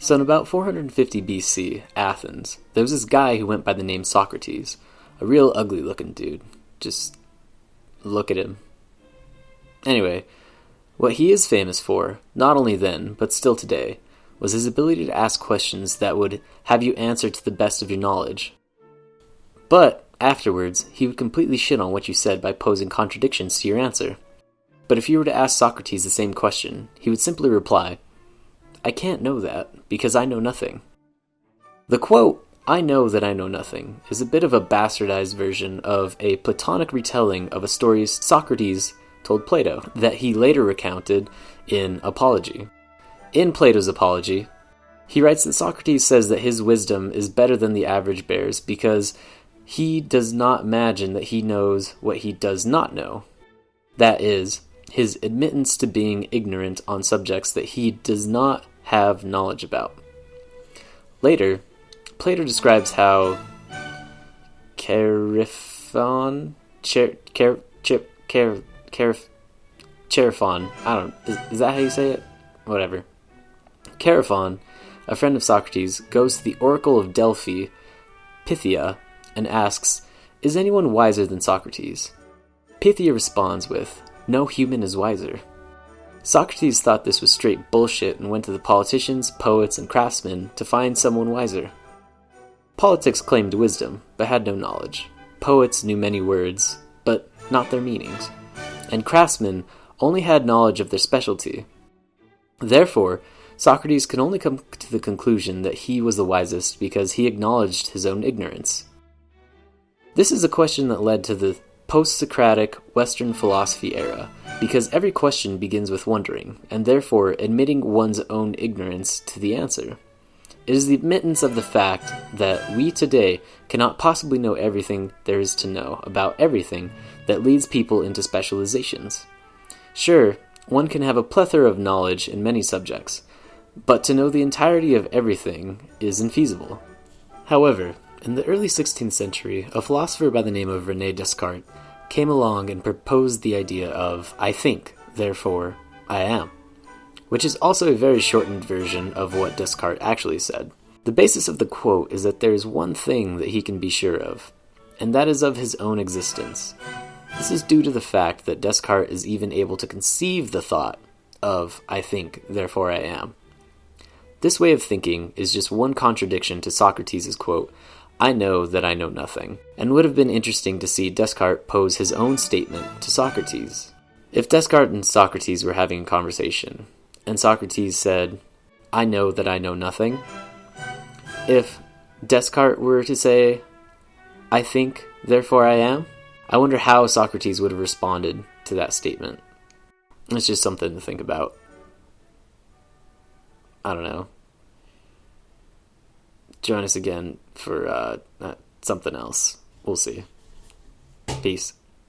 So in about 450 BC, Athens, there was this guy who went by the name Socrates. A real ugly looking dude. Just look at him. Anyway, what he is famous for, not only then, but still today, was his ability to ask questions that would have you answer to the best of your knowledge. But, afterwards, he would completely shit on what you said by posing contradictions to your answer. But if you were to ask Socrates the same question, he would simply reply, "I can't know that, because I know nothing." The quote, "I know that I know nothing," is a bit of a bastardized version of a Platonic retelling of a story Socrates told Plato, that he later recounted in Apology. In Plato's Apology, he writes that Socrates says that his wisdom is better than the average bear's because he does not imagine that he knows what he does not know. That is, his admittance to being ignorant on subjects that he does not have knowledge about. Later, Plato describes how Chaerephon, is that how you say it? Whatever. Chaerephon, a friend of Socrates, goes to the oracle of Delphi, Pythia, and asks, "Is anyone wiser than Socrates?" Pythia responds with, "No human is wiser." Socrates thought this was straight bullshit and went to the politicians, poets, and craftsmen to find someone wiser. Politics claimed wisdom, but had no knowledge. Poets knew many words, but not their meanings. And craftsmen only had knowledge of their specialty. Therefore, Socrates could only come to the conclusion that he was the wisest because he acknowledged his own ignorance. This is a question that led to the Post-Socratic Western philosophy era, because every question begins with wondering, and therefore admitting one's own ignorance to the answer. It is the admittance of the fact that we today cannot possibly know everything there is to know about everything that leads people into specializations. Sure, one can have a plethora of knowledge in many subjects, but to know the entirety of everything is infeasible. However, in the early 16th century, a philosopher by the name of René Descartes came along and proposed the idea of "I think, therefore I am," which is also a very shortened version of what Descartes actually said. The basis of the quote is that there is one thing that he can be sure of, and that is of his own existence. This is due to the fact that Descartes is even able to conceive the thought of "I think, therefore I am." This way of thinking is just one contradiction to Socrates' quote, "I know that I know nothing," and would have been interesting to see Descartes pose his own statement to Socrates. If Descartes and Socrates were having a conversation, and Socrates said, "I know that I know nothing," if Descartes were to say, "I think, therefore I am," I wonder how Socrates would have responded to that statement. It's just something to think about. I don't know. Join us again for something else. We'll see. Peace.